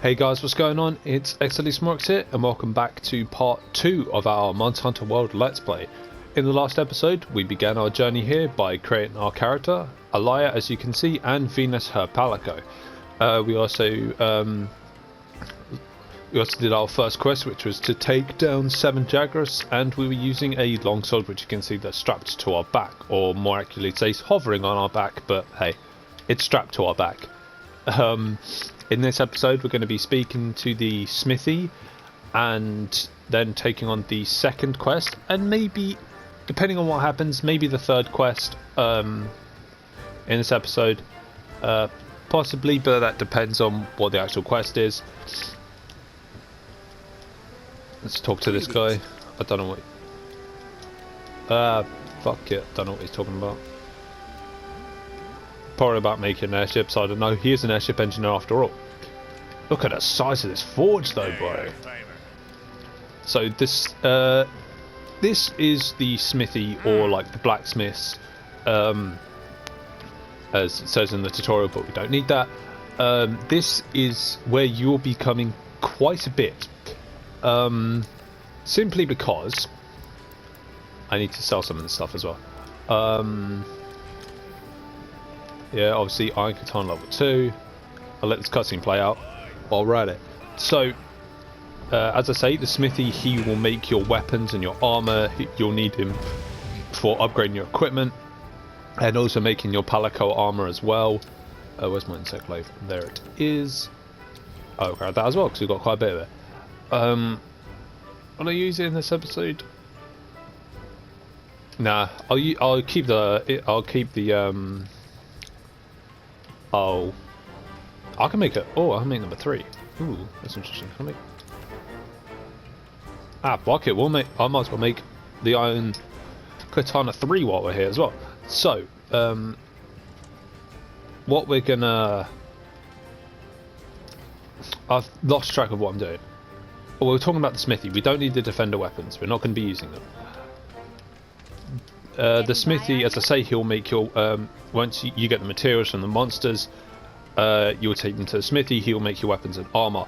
Hey guys, what's going on? It's xdeadlysmoorex here, and welcome back to part 2 of our Monster Hunter World Let's Play. In the last episode, we began our journey here by creating our character, Alaya as you can see, and Venus her palico. We also did our first quest, which was to take down 7 Jagras, and we were using a longsword, which you can see that's strapped to our back, or more accurately it says hovering on our back, but hey, it's strapped to our back. In this episode we're going to be speaking to the smithy and then taking on the second quest, and maybe, depending on what happens, maybe the third quest in this episode, possibly, but that depends on what the actual quest is. Let's talk to this guy. I don't know what... fuck it, don't know what he's talking about. Probably about making airships, I don't know. He is an airship engineer after all. Look at the size of this forge though, bro. So this is the smithy, or like the blacksmiths, as it says in the tutorial, but we don't need that. This is where you'll be coming quite a bit, simply because I need to sell some of this stuff as well. Yeah, obviously Iron Katana level 2. I'll let this cutscene play out while we're at it. So, as I say, the smithy, he will make your weapons and your armor. You'll need him for upgrading your equipment, and also making your palico armor as well. Where's my insect glaive? There it is. Oh, grab that as well, because we've got quite a bit of it. Will I use it in this episode? Nah, I'll keep the Oh, I can make it. Oh, I can make number 3. Ooh, that's interesting. Can I make? Fuck it. I might as well make the Iron Katana 3 while we're here as well. So, what we're gonna... I've lost track of what I'm doing. Well, we're talking about the smithy. We don't need the defender weapons. We're not going to be using them. The smithy, as I say, he'll make your once you get the materials from the monsters, you'll take them to the smithy. He'll make your weapons and armor,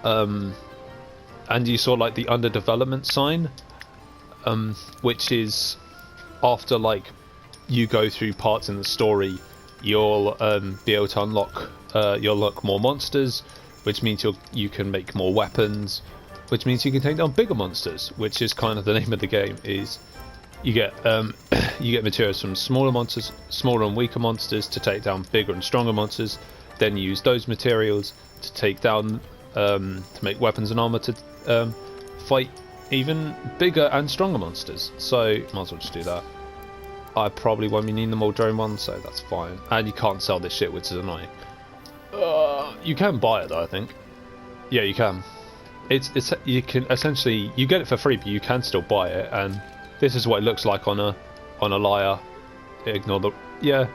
and you saw like the under development sign, which is after like you go through parts in the story, you'll be able to unlock more monsters, which means you can make more weapons, which means you can take down bigger monsters, which is kind of the name of the game. Is you get materials from smaller monsters, smaller and weaker monsters, to take down bigger and stronger monsters. Then you use those materials to take down, to make weapons and armor to fight even bigger and stronger monsters. So might as well just do that. I probably won't be needing the more drone one, so that's fine. And you can't sell this shit, which is annoying. You can buy it though, I think. Yeah, you can. You can essentially, you get it for free, but you can still buy it. And this is what it looks like on a Alaya. Ignore the... Yeah,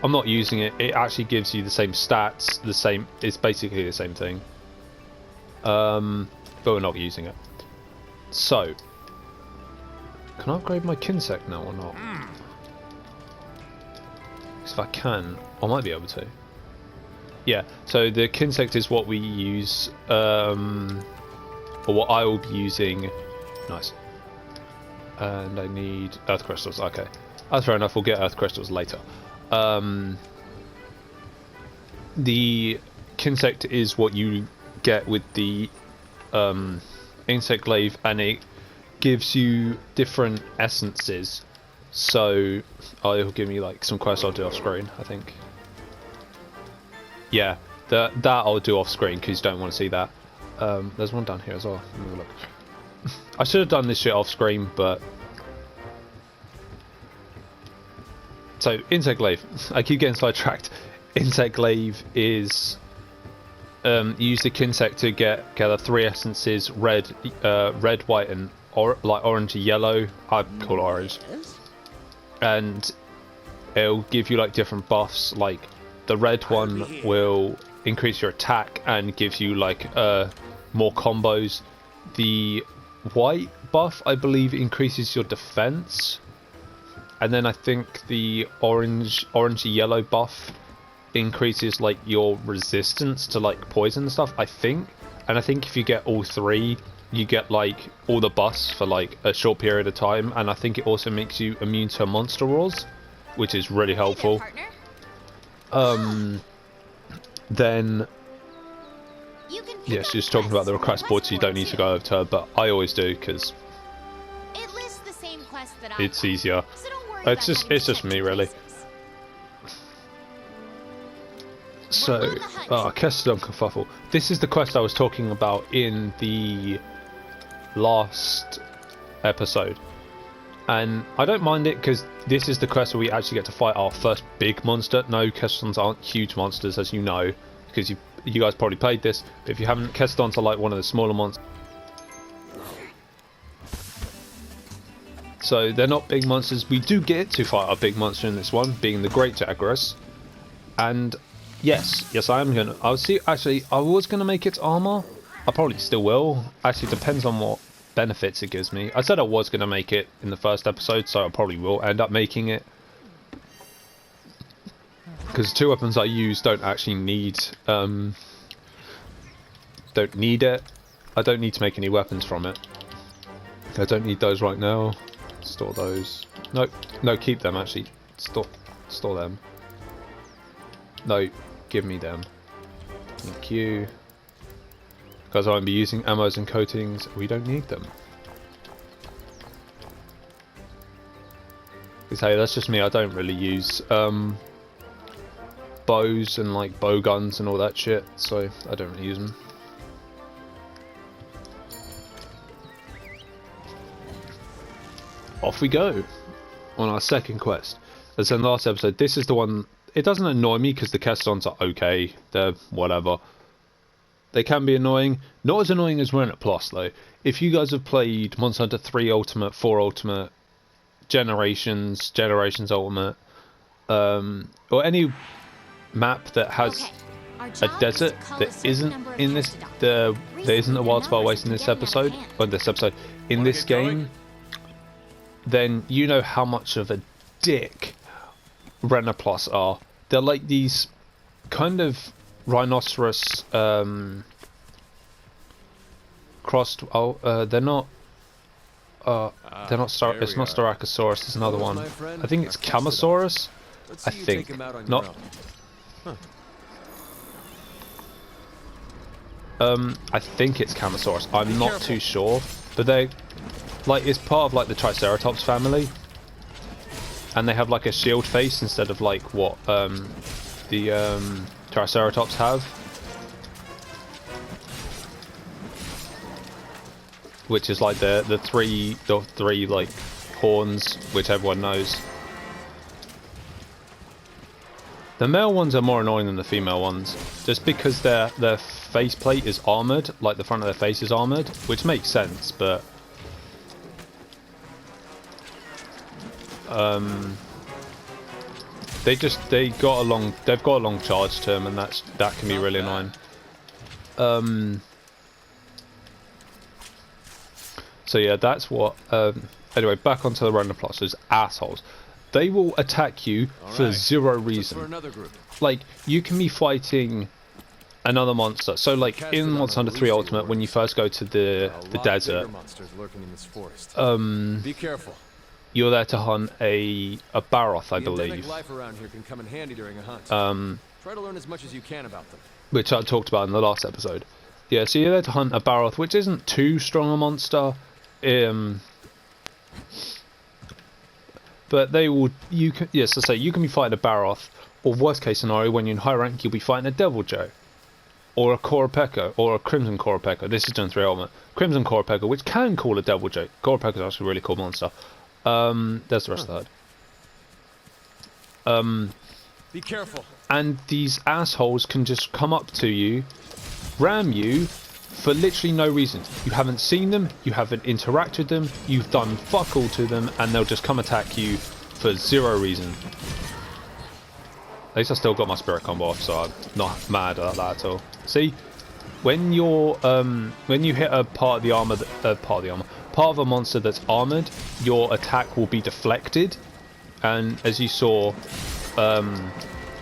I'm not using it. It actually gives you the same stats, it's basically the same thing. But we're not using it. So, can I upgrade my Kinsect now or not? Because if I can, I might be able to. Yeah, so the Kinsect is what we use, or what I will be using. Nice. And I need earth crystals. Okay, that's fair enough. We'll get earth crystals later. The Kinsect is what you get with the insect glaive, and it gives you different essences. So it'll give me like some quests I'll do off screen, I think. Yeah, that I'll do off screen because you don't want to see that. There's one down here as well. Let me have a look. I should have done this shit off screen, but... So, insect glaive. I keep getting sidetracked. Insect glaive is... you use the Kinsect to get the 3 essences, red, white, and like orange and yellow. I call it orange. And it'll give you like different buffs. Like, the red one will increase your attack and gives you like more combos. The white buff, I believe, increases your defense, and then I think the orange yellow buff increases like your resistance to like poison and stuff, I think. And I think if you get all 3, you get like all the buffs for like a short period of time, and I think it also makes you immune to monster roars, which is really helpful. Then yeah, she's talking about the request board, so you don't need to go over to her, but I always do because it's easier. It's just me really. So, Kestodon Kerfuffle. This is the quest I was talking about in the last episode. And I don't mind it because this is the quest where we actually get to fight our first big monster. No, Kestodons aren't huge monsters, as you know, because you guys probably played this. But if you haven't, Kestodons are like one of the smaller monsters. So they're not big monsters. We do get to fight our big monster in this one, being the Great Jagras. And yes, I am gonna. I'll see. Actually, I was gonna make its armor. I probably still will. Actually, depends on what benefits it gives me. I said I was gonna make it in the first episode, so I probably will end up making it. Because 2 weapons I use don't actually need. Don't need it. I don't need to make any weapons from it. I don't need those right now. Store those. No, keep them actually. Store them. No, give me them. Thank you. Because I won't be using ammos and coatings, we don't need them. Because hey, that's just me, I don't really use bows and like bow guns and all that shit, so I don't really use them. Off we go on our second quest. As in the last episode, this is the one. It doesn't annoy me because the Kestodons are okay. They're whatever. They can be annoying. Not as annoying as Rennet Plus though. If you guys have played Monster Hunter 3 Ultimate, 4 Ultimate, Generations Ultimate, or any map that has a desert that isn't in this, there isn't a Wildspire Waste in this episode, in this game, then you know how much of a dick Rennet Plus are. They're like these kind of rhinoceros crossed. They're not it's not Styracosaurus. There's another one. I think it's Camosaurus. I think not. I think it's Camosaurus. I'm not too sure, but they like it's part of like the Triceratops family, and they have like a shield face instead of like what the Triceratops have, which is like the three like horns, which everyone knows. The male ones are more annoying than the female ones, just because their faceplate is armored, like the front of their face is armored, which makes sense, but they've got a long charge term, and that can be really annoying. So yeah, that's what. Anyway, back onto the Rennet Plus. Those assholes. They will attack you for zero reason. Like, you can be fighting another monster. So, like, in Monster Hunter 3 Ultimate, when you first go to the desert, be careful. You're there to hunt a Baroth, I believe. Try to learn as much as you can about them. Which I talked about in the last episode. Yeah, so you're there to hunt a Baroth, which isn't too strong a monster. But they will. You can be fighting a Baroth, or worst case scenario, when you're in high rank, you'll be fighting a Devil Joe, or a Korapeka, or a Crimson Korapeka. This is Gen 3 Ultimate. Crimson Korapeka, which can call a Devil Joe. Korapeka is actually a really cool monster. There's the rest of that. Be careful. And these assholes can just come up to you, ram you, for literally no reason. You haven't seen them, you haven't interacted with them, you've done fuck all to them, and they'll just come attack you for zero reason. At least I still got my spirit combo off, so I'm not mad at that at all. See, when you're when you hit a part of a monster that's armored, your attack will be deflected, and as you saw,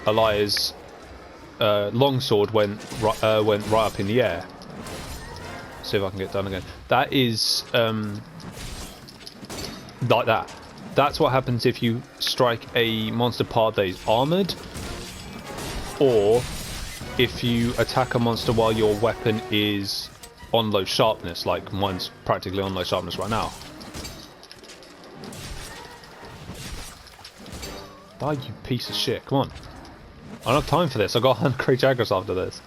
Elias longsword went right up in the air. See if I can get done again. That is like that. That's what happens if you strike a monster part that is armored, or if you attack a monster while your weapon is on low sharpness, like mine's practically on low sharpness right now. Die, you piece of shit. Come on. I don't have time for this. I've got 100 Great Jaggers after this.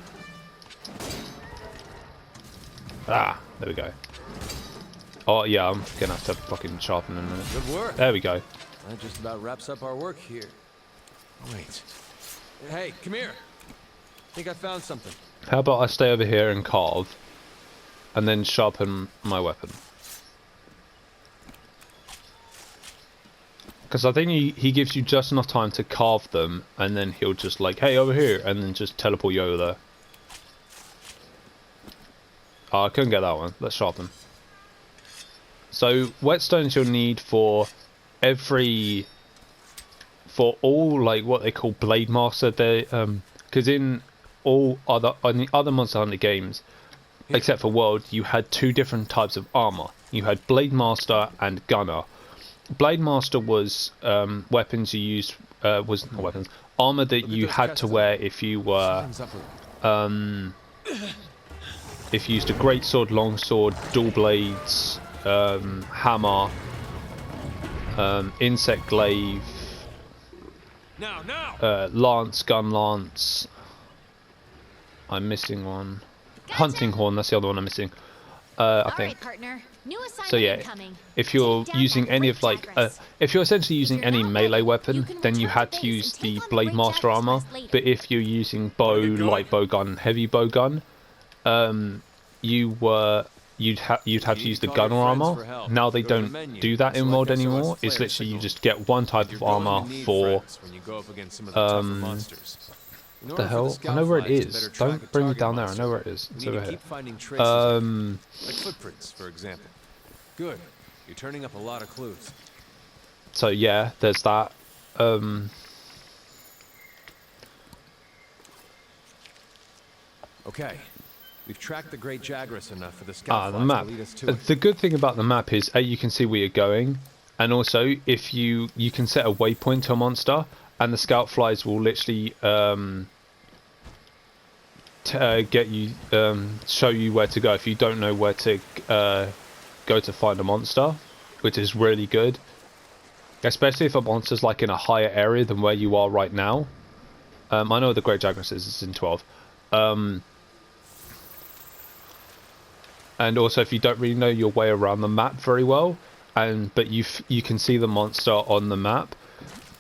Ah, there we go. Oh, yeah, I'm gonna have to fucking sharpen in a minute. Good work. There we go. That just about wraps up our work here. Wait. Hey, come here. I think I found something. How about I stay over here and carve, and then sharpen my weapon? Because I think he gives you just enough time to carve them, and then he'll just like, hey, over here, and then just teleport you over there. Oh, I couldn't get that one. Let's sharpen. So whetstones you'll need for all like what they call Blade Master. They because in the other Monster Hunter games, except for World, you had two different types of armor. You had Blade Master and Gunner. Blade Master was weapons you used was not weapons, armor that you had to wear if you were if you used a great sword, long sword, dual blades, hammer, insect glaive, lance, gun lance. I'm missing one. Gotcha. Hunting horn. That's the other one I'm missing. I think. Right, partner. New assignment So yeah, incoming. if you're Take down using that any Great of like, Jagress. if you're essentially using you're any not melee ready, weapon, you can then you return had to to base use and the take on the Blade Great Master Jagress armor. later. But if you're using bow, light bow gun, heavy bow gun, you'd have to use the gunner armor. Now they don't do that in mod anymore. It's literally you just get one type of armor for what the hell? I know where it is. Don't bring me down there. I know where it is. It's over here. Like footprints, for example. Good. You're turning up a lot of clues. So yeah, there's that. Okay. We've tracked the Great Jagress enough for the scout The flies map. to lead us to it. The good thing about the map is you can see where you're going, and also if you can set a waypoint to a monster, and the scout flies will literally get you show you where to go if you don't know where to go to find a monster, which is really good, especially if a monster's like in a higher area than where you are right now. I know the Great Jagress is in 12. And also if you don't really know your way around the map very well, but you can see the monster on the map,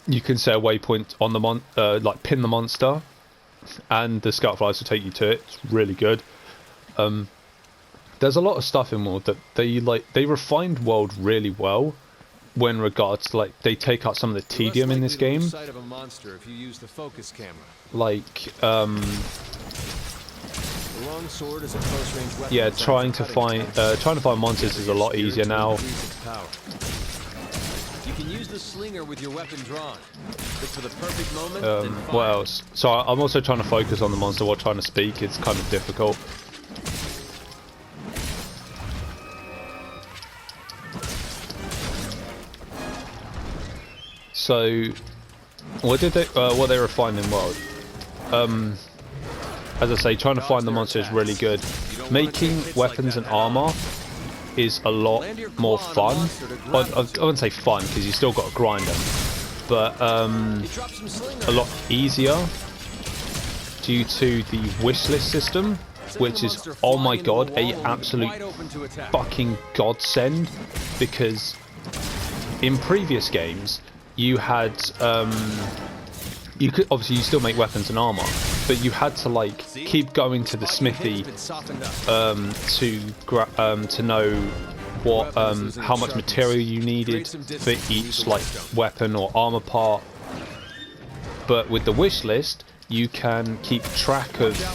you can set a waypoint on the like pin the monster, and the scout flies will take you to it. It's really good. There's a lot of stuff in World that they refined World really well when regards to, like, they take out some of the tedium in this game. Sight of a monster if you use the focus camera. Like The long sword is a close range weapon. yeah, designed for cutting trying to find monsters is a lot easier now. You can use the slinger with your weapon drawn. Look for the perfect moment. then What fire. else? So I'm also trying to focus on the monster while trying to speak. It's kind of difficult. So what they refined in World? As I say, trying to find the monster is really good. Making weapons and armor is a lot more fun. I wouldn't say fun because you still got to grind them, but a lot easier due to the wish list system, which is, oh my god, a absolute fucking godsend. Because in previous games you had you could obviously, you still make weapons and armor, but you had to like keep going to the smithy to know what how much material you needed for each like weapon or armor part. But with the wish list, you can keep track of It's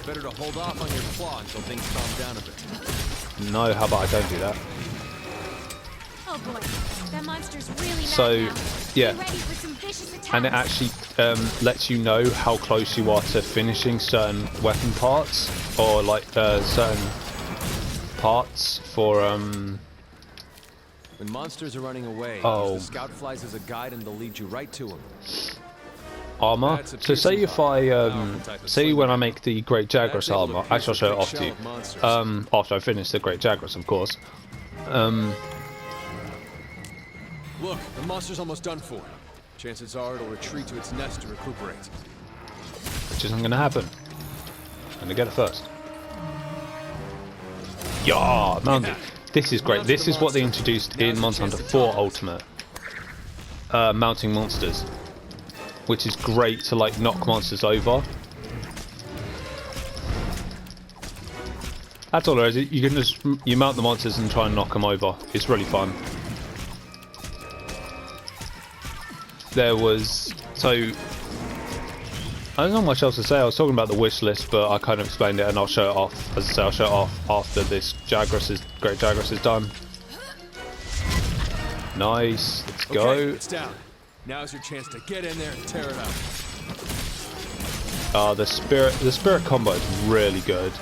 better to hold off on your claw until things calm down a bit. no, how about I don't do that? Oh boy, that monster's really mad So, now. yeah. Be ready for some vicious attacks. And it actually lets you know how close you are to finishing certain weapon parts, or like certain parts for When monsters are running away, Oh. use the scout flies as a guide and they'll lead you right to them. armor. That's a So say piercing if I powerful type of say when I sling make the Great Jaguars That's able to armor, pierce actually I'll show a it big off to shell you. of monsters. After I finish the Great Jaguars, of course. Look, the monster's almost done for. Chances are it'll retreat to its nest to recuperate. Which isn't going to happen. I'm going to get it first. Yeah, mounted. This is great. This is what they introduced in Monster Hunter 4 Ultimate. Mounting monsters. Which is great to like knock monsters over. That's all there is. You can just mount the monsters and try and knock them over. It's really fun. There was I don't know much else to say. I was talking about the wish list, but I kind of explained it, and I'll show it off. As I say, I'll show it off after this Great Jaguars is done. Nice. Let's go. Okay, it's down. Now's your chance to get in there and tear it up. The spirit combo is really good.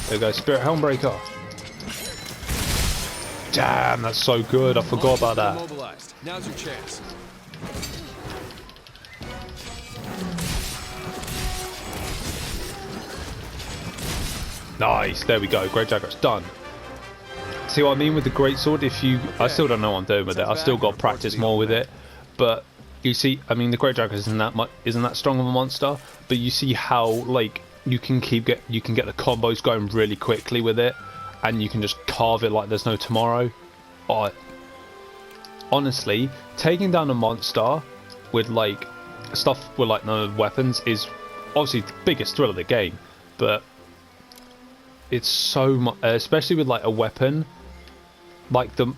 There we go, Spirit Helmbreaker. Damn, that's so good. I forgot about that. Immobilized. Now's your chance. Nice. There we go. Great Jaguars done. See what I mean with the great sword? I still don't know what I'm doing with it. I've still got to practice more with it. But you see, I mean, the Great Jaguars isn't that strong of a monster. But you see how like you can get the combos going really quickly with it. And you can just carve it like there's no tomorrow. Oh, honestly, taking down a monster with like stuff with like no weapons is obviously the biggest thrill of the game. But it's so much, especially with like a weapon like the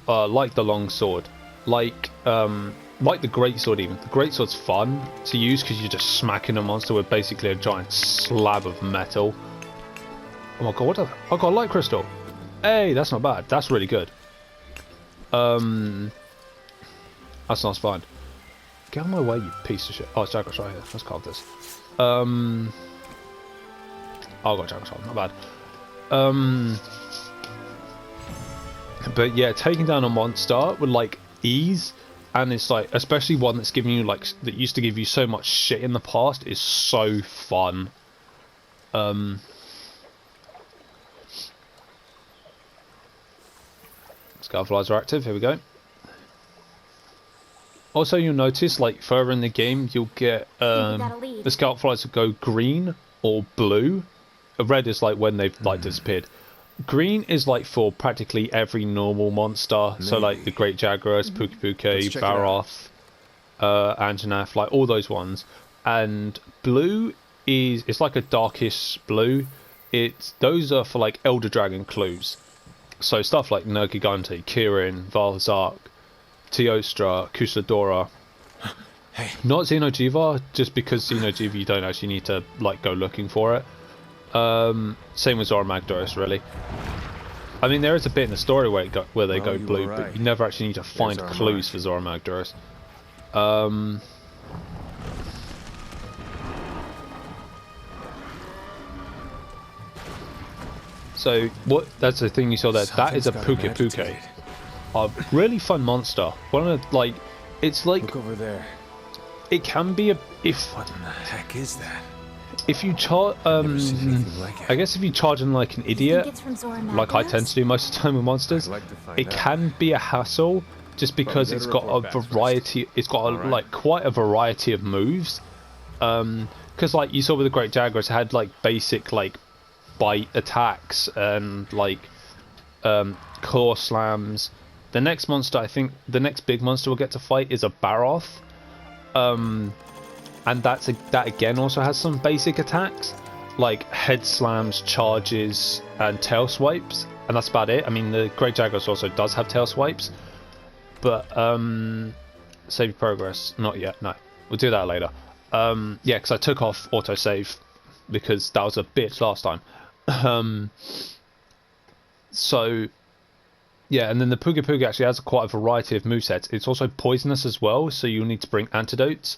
long sword, like the great sword. Even the great sword's fun to use because you're just smacking a monster with basically a giant slab of metal. Oh my god, what the? I got a light crystal. Hey, that's not bad. That's really good. That's not fine. Get out of my way, you piece of shit. Oh, it's Jaguars right here. Let's carve this. Oh, I got Jaguars right. Not bad. But yeah, taking down a monster with like ease, and it's like, especially one that's giving you like, that used to give you so much shit in the past, is so fun. Scoutflies are active, here we go. Also, you'll notice, like, further in the game, you'll get, the Scoutflies will go green or blue. Red is, like, when they've, like, disappeared. Green is, like, for practically every normal monster. So, like, the Great Jaguars, Puke, Baroth, Anjanath, like, all those ones. And blue it's like a darkish blue. Those are for, like, Elder Dragon clues. So stuff like Nergigante, Kirin, Valzark, Teostra, Kusladora. Hey. Not Xeno'jiiva, just because Xeno'jiiva you don't actually need to like go looking for it. Same with Zora Magdaros, really. I mean, there is a bit in the story where they go blue, but you never actually need to find clues for Zora Magdaros. So that's the thing you saw there. That is a Puke. A really fun monster. One of the, like, it's like, look over there. It can be What in the heck is that? If you charge, I guess if you charge in like an idiot, like I tend to do most of the time with monsters, it can be a hassle just because it's got a variety. It's got like quite a variety of moves. Because like you saw with the Great Jaguars, it had like basic like bite attacks and like claw slams. The next monster, I think, the next big monster we'll get to fight is a Baroth. And that again also has some basic attacks, like head slams, charges, and tail swipes, and that's about it. I mean, the Great Jaguars also does have tail swipes, but save your progress, not yet. No, we'll do that later. Yeah, because I took off autosave because that was a bitch last time. So yeah, and then the Puga Puga actually has quite a variety of movesets. It's also poisonous as well, so you'll need to bring antidotes.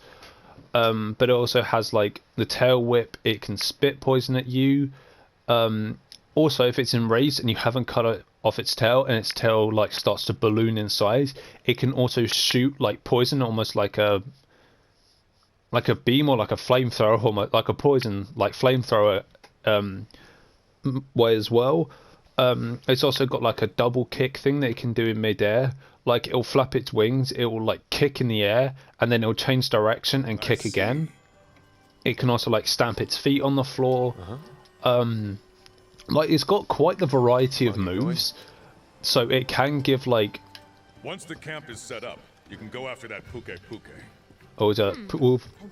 But it also has like the tail whip. It can spit poison at you. Also, if it's enraged and you haven't cut it off its tail, and its tail like starts to balloon in size, it can also shoot like poison, almost like a beam or like a flamethrower, almost like a poison like flamethrower way as well. It's also got like a double kick thing that it can do in midair. Like it'll flap its wings, it will like kick in the air, and then it'll change direction and kick again. It can also like stamp its feet on the floor. Like it's got quite the variety of moves, so it can give like. Once the camp is set up, you can go after that Puke Puke. Oh, is that?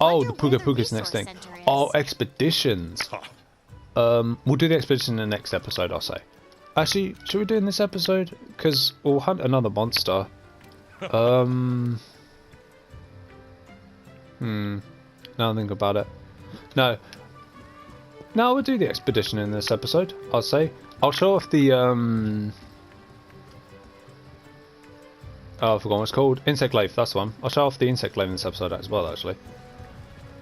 Oh, the Puga Puga's next thing. Oh, expeditions. We'll do the expedition in the next episode, I'll say. Actually, should we do it in this episode? Because we'll hunt another monster. Now I think about it. No, we'll do the expedition in this episode, I'll say. I'll show off the oh, I forgot what it's called. Insect glaive, that's the one. I'll show off the insect glaive in this episode as well, actually.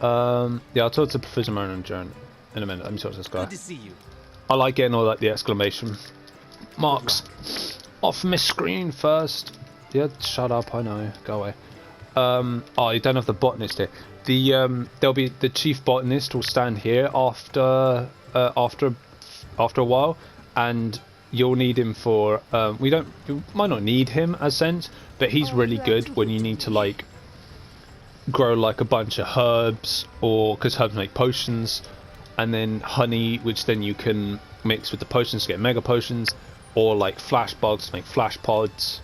Yeah, I'll talk to Precision Mariner in a minute. Let me talk to this guy. Good to see you. I like getting all like the exclamation marks off my screen first. Yeah, shut up, I know. Go away. Oh, you don't have the botanist here. There'll be the chief botanist will stand here after a while, and you'll need him for you might not need him as sense, but he's really good when you need to like grow like a bunch of herbs, or because herbs make potions, and then honey, which then you can mix with the potions to get mega potions, or like flash bugs to make flash pods.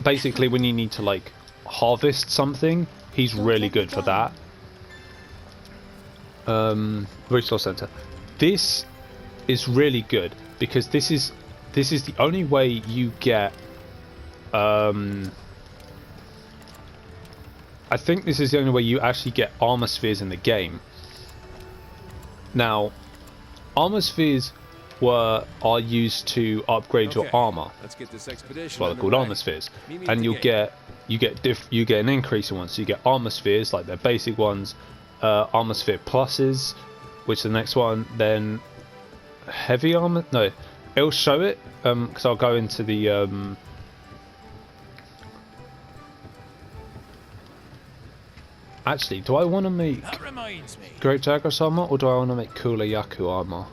Basically when you need to like harvest something, he's really good for that. Resource center. This is really good because this is the only way you get I think this is the only way you actually get armor spheres in the game. Now, armor spheres are used to upgrade your armor. Let's get this expedition. Well, they're called armor spheres, and you get an increase in ones. So you get armor spheres, like their basic ones, armor sphere pluses, which is the next one. Then heavy armor. No, it'll show it because I'll go into the. Actually, do I want to make That reminds me. Great Jagras armor, or do I want to make Kula Yaku armor?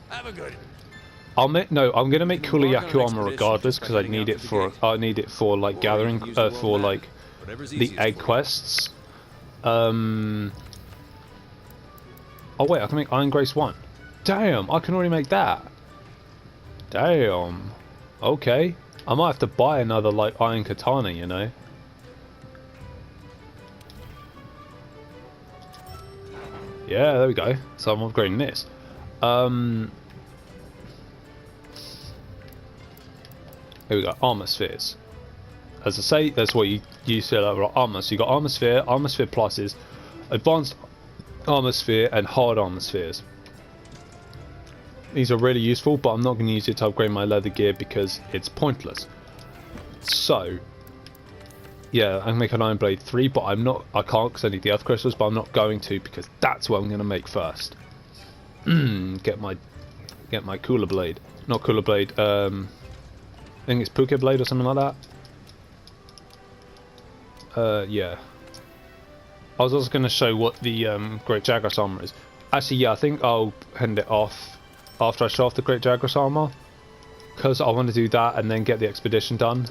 Have a good. I'm gonna make Kula Yaku armor regardless because I need it for like gathering for like the egg quests. Oh wait, I can make Iron Grace 1. Damn, I can already make that. Damn. Okay, I might have to buy another like Iron Katana, you know. Yeah, there we go. So I'm upgrading this. Here we go, armor spheres. As I say, that's what you said over armor. So you got armor sphere pluses, advanced armor sphere, and hard armor spheres. These are really useful, but I'm not going to use it to upgrade my leather gear because it's pointless. So, yeah, I can make an Iron Blade 3, but I can't because I need the Earth Crystals, but I'm not going to because that's what I'm going to make first. Get my Cooler Blade. Not Cooler Blade, I think it's Puke Blade or something like that. Yeah. I was also going to show what the Great Jagras armor is. Actually, yeah, I think I'll hand it off after I show off the Great Jagras armor, because I want to do that and then get the expedition done.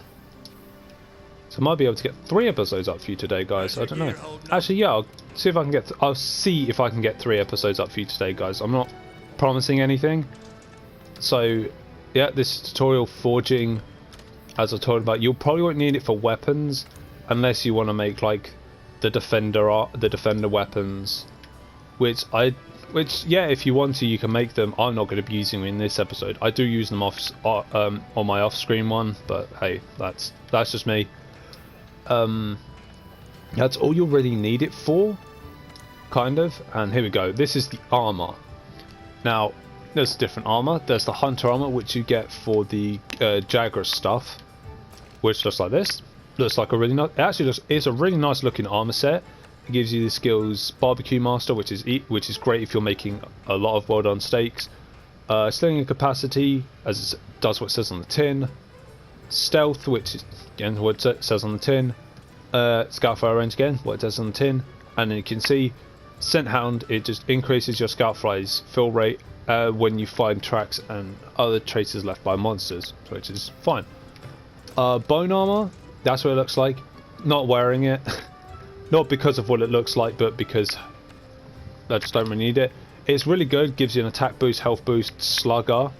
So I might be able to get 3 episodes up for you today, guys. I don't know. Actually, yeah, I'll see if I can get 3 episodes up for you today, guys. I'm not promising anything. So, yeah, this tutorial forging, as I told about, you probably won't need it for weapons unless you want to make like the defender weapons, which yeah, if you want to, you can make them. I'm not going to be using them in this episode. I do use them on my off-screen one, but hey, that's just me. That's all you'll really need it for, kind of. And here we go. This is the armor. Now, there's different armor. There's the hunter armor, which you get for the Jagras stuff, which looks like this. Looks like a really nice. It actually it's a really nice looking armor set. It gives you the skills Barbecue Master, which is great if you're making a lot of well done steaks. Slinging capacity, as it does what it says on the tin. Stealth, which is again what it says on the tin. Scout fire range again, what it does on the tin. And then you can see Scent Hound, it just increases your scout fly's fill rate when you find tracks and other traces left by monsters, which is fine. Bone armor, that's what it looks like. Not wearing it, not because of what it looks like, but because I just don't really need it. It's really good, gives you an attack boost, health boost, slugger,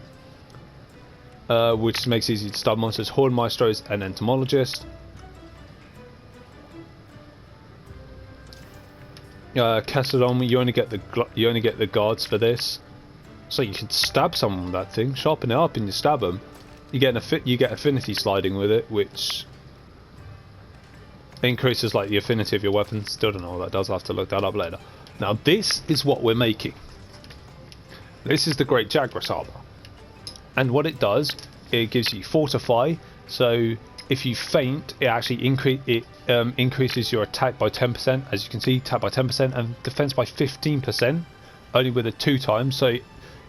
which makes it easy to stun monsters, Horn Maestros, and Entomologist. Castellon, you only get the guards for this, so you can stab someone with that thing, sharpen it up, and you stab them. You get affinity sliding with it, which increases like the affinity of your weapon. Still don't know what that does. I'll have to look that up later. Now this is what we're making. This is the Great Jagras armor, and what it does, it gives you Fortify. So if you faint, it actually increases your attack by 10%. As you can see, attack by 10% and defense by 15%, only with it 2 times. So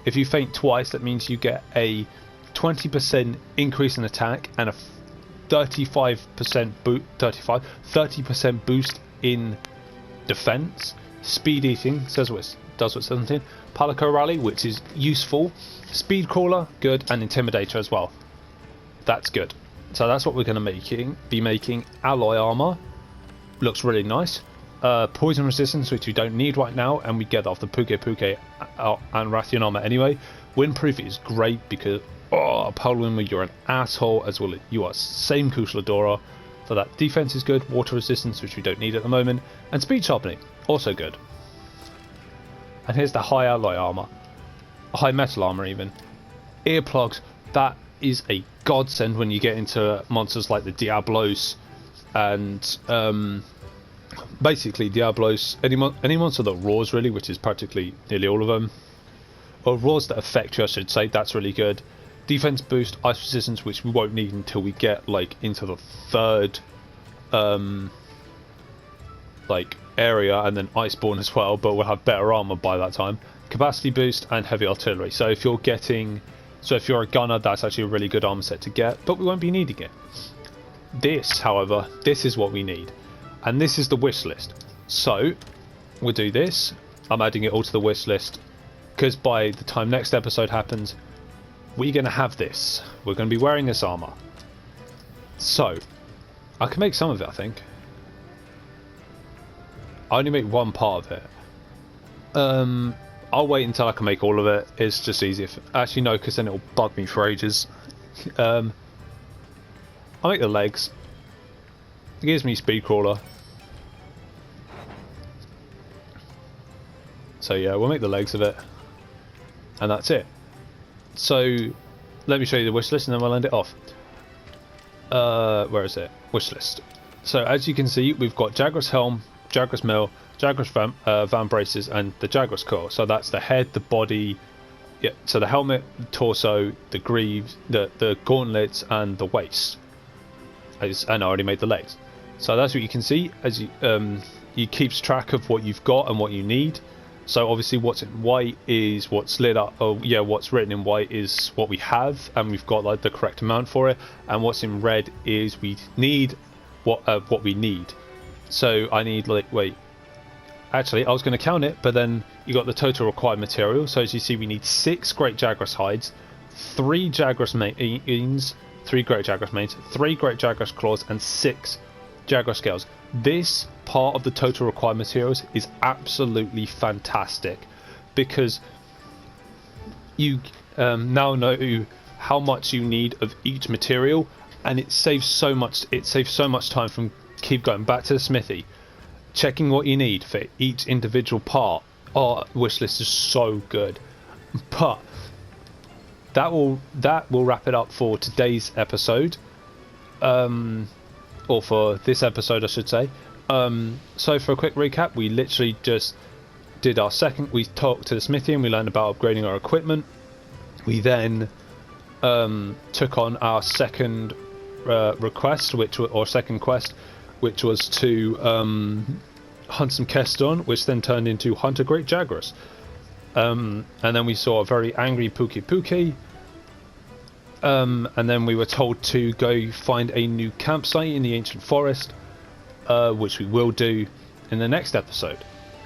if you faint twice, that means you get a 20% increase in attack and a 30% boost in defense. Speed Eating does what it says on the tin. Palico Rally, which is useful. Speed Crawler, good, and Intimidator as well. That's good. So that's what we're going to be making. Alloy armor looks really nice. Poison resistance, which we don't need right now, and we get off the Puke and Rathian armor anyway. Windproof is great because Pearl Windmer, you're an asshole as well. You are same Kusladora. So that defense is good. Water resistance, which we don't need at the moment, and speed sharpening, also good. And here's the high alloy armor, high metal armor even. Earplugs, that is a godsend when you get into monsters like the Diablos and basically Diablos, any monster that roars really, which is practically nearly all of them, or roars that affect you I should say. That's really good. Defense boost, ice resistance, which we won't need until we get like into the third like area, and then Iceborne as well, but we'll have better armor by that time. Capacity boost and heavy artillery. So if you're a gunner, that's actually a really good armor set to get, but we won't be needing it. This, however, this is what we need, and this is the wish list. So we'll do this. I'm adding it all to the wish list because by the time next episode happens, we're going to have this. We're going to be wearing this armor. So I can make some of it, I think. I only make one part of it. I'll wait until I can make all of it. It's just easier. Actually, no, because then it'll bug me for ages. I'll make the legs. It gives me speed crawler. So yeah, we'll make the legs of it. And that's it. So let me show you the wish list and then we'll end it off. Where is it? Wish list. So as you can see, we've got Jagras Helm, Jagras Mill, Jagras Van Braces, and the Jagras Core. So that's the head, the body, yeah. So the helmet, the torso, the greaves, the gauntlets, and the waist. And I already made the legs. So that's what you can see as you keeps track of what you've got and what you need. So obviously what's in white is what's lit up. Oh yeah, what's written in white is what we have, and we've got like the correct amount for it. And what's in red is we need what we need. So I need actually I was going to count it, but then you got the total required material. So as you see, we need 6 Great Jagras hides, 3 Jagras manes, 3 Great Jagras manes, 3 Great Jagras claws, and 6 Jagras scales. This part of the total required materials is absolutely fantastic because you now know how much you need of each material, and it saves so much time from keep going back to the smithy, checking what you need for each individual part. Our wish list is so good. But that will wrap it up for today's episode, or for this episode I should say. So for a quick recap, we literally just did our second. We talked to the smithy and we learned about upgrading our equipment. We then took on our second request, second quest, which was to hunt some Keston, which then turned into hunt a great Jagras. And then we saw a very angry Puki, and then we were told to go find a new campsite in the ancient forest, which we will do in the next episode.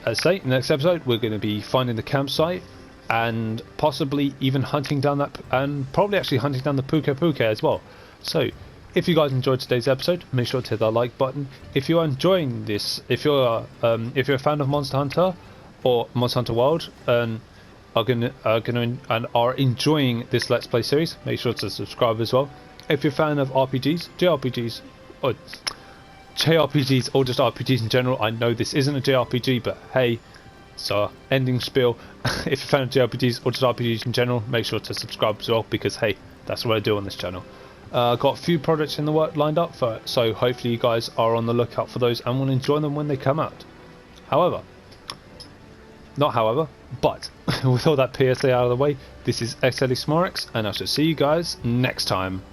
As I say, in the next episode we're going to be finding the campsite and possibly even hunting down that, and probably actually hunting down the Puke as well. So if you guys enjoyed today's episode, make sure to hit that like button. If you are enjoying this, if you're a fan of Monster Hunter or Monster Hunter World and are enjoying this Let's Play series, make sure to subscribe as well. If you're a fan of RPGs, JRPGs, or JRPGs, or just RPGs in general, I know this isn't a JRPG, but hey, so ending spiel. If you're a fan of JRPGs or just RPGs in general, make sure to subscribe as well, because hey, that's what I do on this channel. I've got a few projects in the work lined up for it, so hopefully you guys are on the lookout for those and will enjoy them when they come out. But with all that PSA out of the way, this is xdeadlysmoorex, and I shall see you guys next time.